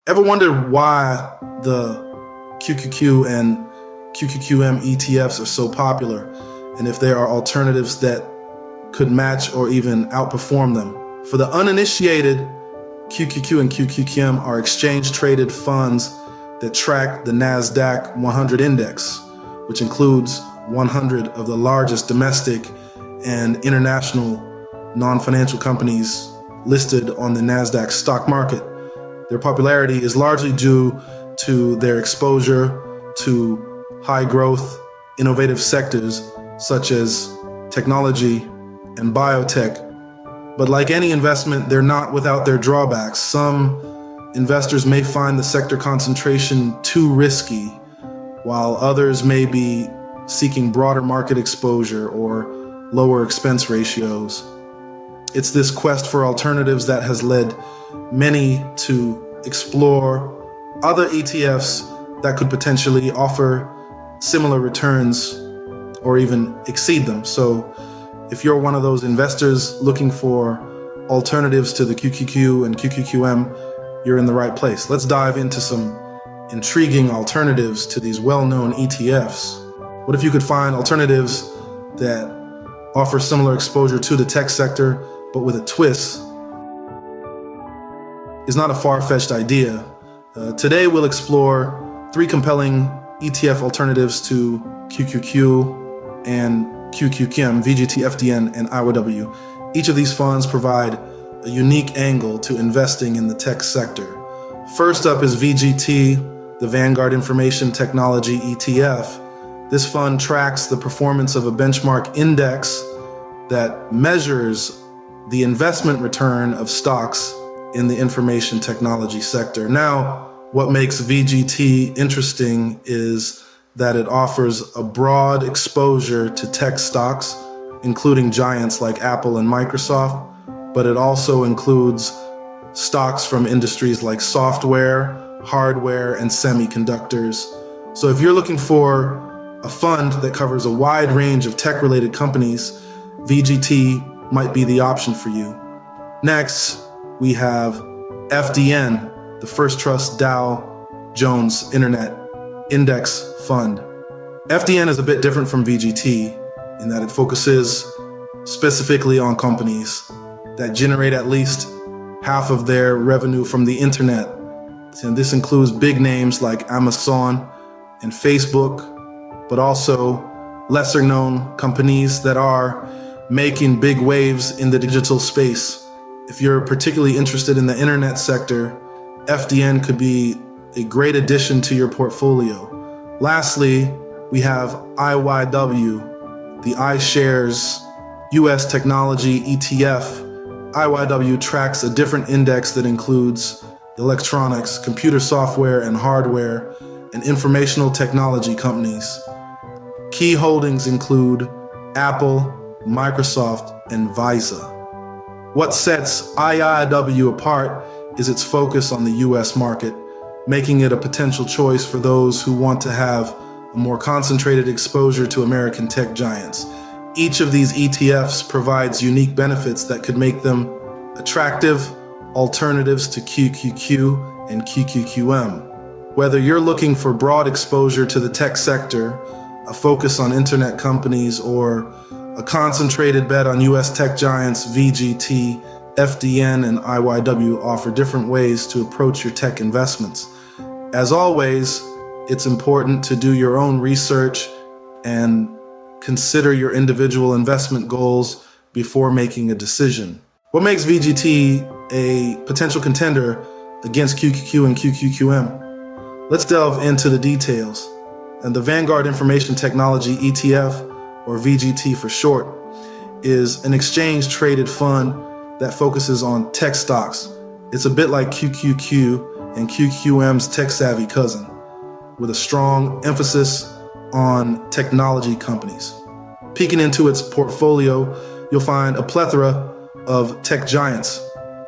Ever wondered why the QQQ and QQQM ETFs are so popular, and if there are alternatives that could match or even outperform them? For the uninitiated, QQQ and QQQM are exchange-traded funds that track the NASDAQ 100 index, which includes 100 of the largest domestic and international non-financial companies listed on the NASDAQ stock market. Their popularity is largely due to their exposure to high-growth, innovative sectors such as technology and biotech. But like any investment, they're not without their drawbacks. Some investors may find the sector concentration too risky, while others may be seeking broader market exposure or lower expense ratios. It's this quest for alternatives that has led many to explore other ETFs that could potentially offer similar returns or even exceed them. So if you're one of those investors looking for alternatives to the QQQ and QQQM, you're in the right place. Let's dive into some intriguing alternatives to these well-known ETFs. What if you could find alternatives that offer similar exposure to the tech sector, but with a twist? It's not a far-fetched idea. Today we'll explore 3 compelling ETF alternatives to QQQ and QQQM, VGT, FDN, and IYW. Each of these funds provide a unique angle to investing in the tech sector. First up is VGT, the Vanguard Information Technology ETF. This fund tracks the performance of a benchmark index that measures the investment return of stocks in the information technology sector. Now, what makes VGT interesting is that it offers a broad exposure to tech stocks, including giants like Apple and Microsoft, but it also includes stocks from industries like software, hardware, and semiconductors. So if you're looking for a fund that covers a wide range of tech-related companies, VGT might be the option for you. Next, we have FDN, the First Trust Dow Jones Internet Index Fund. FDN is a bit different from VGT in that it focuses specifically on companies that generate at least half of their revenue from the internet. And this includes big names like Amazon and Facebook, but also lesser known companies that are making big waves in the digital space. If you're particularly interested in the internet sector, FDN could be a great addition to your portfolio. Lastly, we have IYW, the iShares US Technology ETF. IYW tracks a different index that includes electronics, computer software and hardware, and informational technology companies. Key holdings include Apple, Microsoft, and Visa. What sets IYW apart is its focus on the US market, making it a potential choice for those who want to have a more concentrated exposure to American tech giants. Each of these ETFs provides unique benefits that could make them attractive alternatives to QQQ and QQQM. Whether you're looking for broad exposure to the tech sector, a focus on internet companies, or a concentrated bet on US tech giants, VGT, FDN, and IYW offer different ways to approach your tech investments. As always, it's important to do your own research and consider your individual investment goals before making a decision. What makes VGT a potential contender against QQQ and QQQM? Let's delve into the details. And the Vanguard Information Technology ETF, or VGT for short, is an exchange-traded fund that focuses on tech stocks. It's a bit like QQQ and QQM's tech-savvy cousin, with a strong emphasis on technology companies. Peeking into its portfolio, you'll find a plethora of tech giants.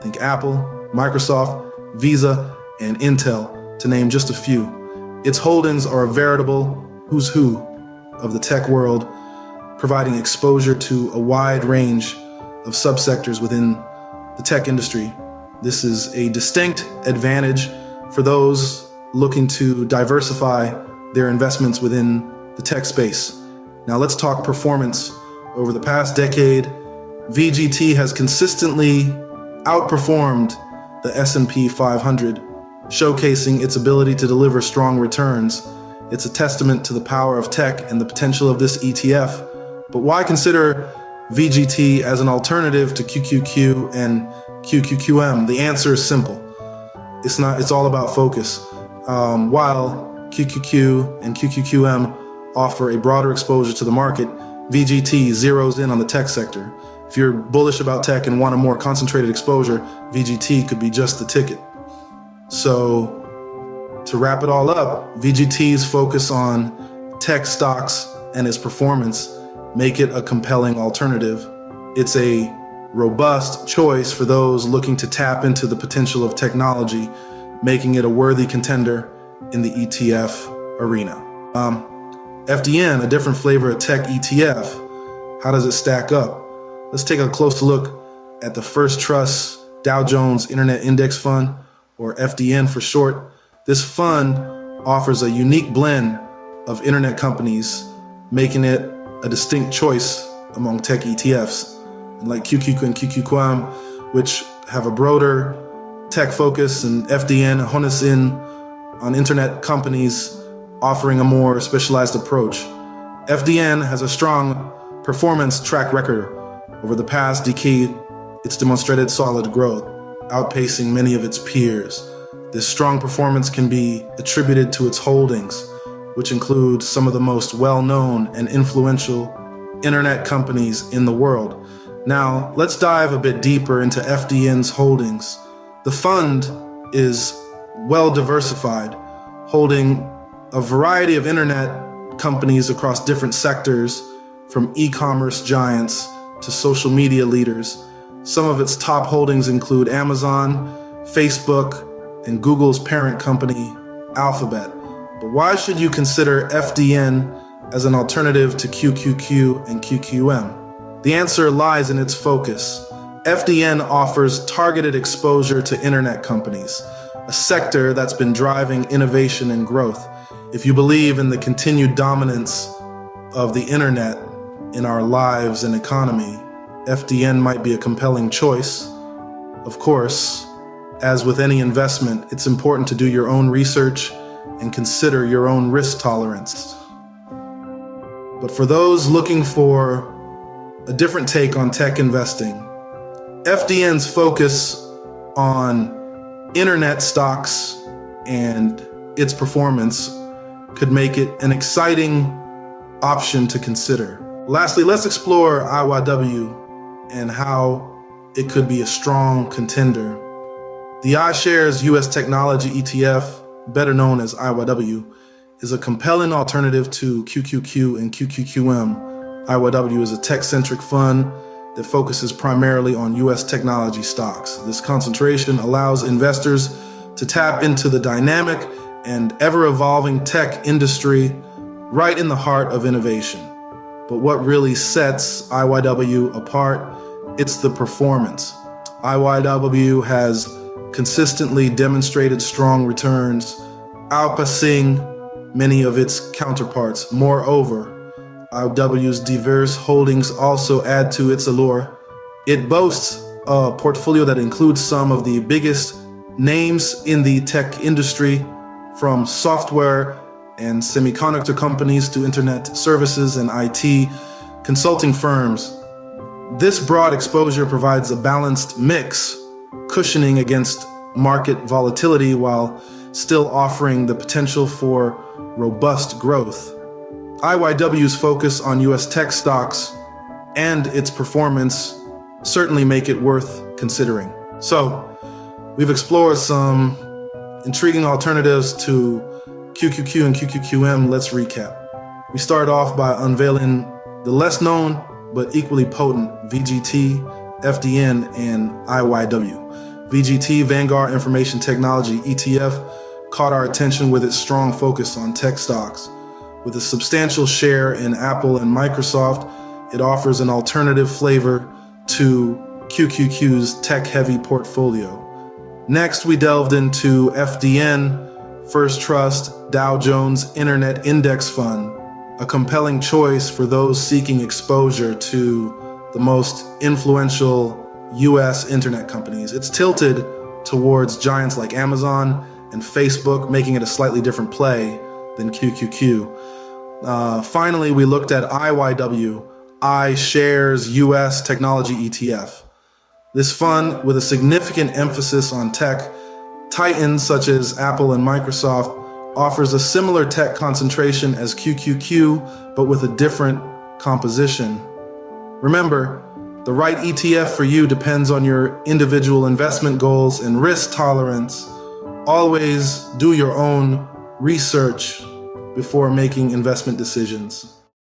Think Apple, Microsoft, Visa, and Intel, to name just a few. Its holdings are a veritable who's who of the tech world, providing exposure to a wide range of subsectors within the tech industry. This is a distinct advantage for those looking to diversify their investments within the tech space. Now let's talk performance. Over the past decade, VGT has consistently outperformed the S&P 500, showcasing its ability to deliver strong returns. It's a testament to the power of tech and the potential of this ETF. But why consider VGT as an alternative to QQQ and QQQM? The answer is simple. It's all about focus. While QQQ and QQQM offer a broader exposure to the market, VGT zeroes in on the tech sector. If you're bullish about tech and want a more concentrated exposure, VGT could be just the ticket. So to wrap it all up, VGT's focus on tech stocks and its performance make it a compelling alternative. It's a robust choice for those looking to tap into the potential of technology, making it a worthy contender in the ETF arena. FDN, a different flavor of tech ETF. How does it stack up? Let's take a closer look at the First Trust Dow Jones Internet Index Fund, or FDN for short. This fund offers a unique blend of internet companies, making it a distinct choice among tech ETFs. And like QQQ and QQQM, which have a broader tech focus, and FDN hones in on internet companies offering a more specialized approach. FDN has a strong performance track record. Over the past decade, it's demonstrated solid growth, outpacing many of its peers. This strong performance can be attributed to its holdings, which include some of the most well-known and influential internet companies in the world. Now, let's dive a bit deeper into FDN's holdings. The fund is well diversified, holding a variety of internet companies across different sectors, from e-commerce giants to social media leaders. Some of its top holdings include Amazon, Facebook, and Google's parent company, Alphabet. But why should you consider FDN as an alternative to QQQ and QQM? The answer lies in its focus. FDN offers targeted exposure to internet companies, a sector that's been driving innovation and growth. If you believe in the continued dominance of the internet in our lives and economy, FDN might be a compelling choice. Of course, as with any investment, it's important to do your own research and consider your own risk tolerance. But for those looking for a different take on tech investing, FDN's focus on internet stocks and its performance could make it an exciting option to consider. Lastly, let's explore IYW and how it could be a strong contender. The iShares US Technology ETF, better known as IYW, is a compelling alternative to QQQ and QQQM. IYW is a tech-centric fund that focuses primarily on US technology stocks. This concentration allows investors to tap into the dynamic and ever-evolving tech industry right in the heart of innovation. But what really sets IYW apart? It's the performance. IYW has consistently demonstrated strong returns, outpacing many of its counterparts. Moreover, IYW's diverse holdings also add to its allure. It boasts a portfolio that includes some of the biggest names in the tech industry, from software and semiconductor companies to internet services and IT consulting firms. This broad exposure provides a balanced mix, cushioning against market volatility while still offering the potential for robust growth. IYW's focus on US tech stocks and its performance certainly make it worth considering. So, we've explored some intriguing alternatives to QQQ and QQQM. Let's recap. We start off by unveiling the less known but equally potent VGT, FDN, and IYW. VGT, Vanguard Information Technology ETF, caught our attention with its strong focus on tech stocks. With a substantial share in Apple and Microsoft, it offers an alternative flavor to QQQ's tech-heavy portfolio. Next, we delved into FDN, First Trust Dow Jones Internet Index Fund, a compelling choice for those seeking exposure to the most influential US internet companies. It's tilted towards giants like Amazon and Facebook, making it a slightly different play than QQQ. Finally, we looked at IYW, iShares US Technology ETF. This fund, with a significant emphasis on tech, titans such as Apple and Microsoft, offers a similar tech concentration as QQQ, but with a different composition. Remember, the right ETF for you depends on your individual investment goals and risk tolerance. Always do your own research before making investment decisions.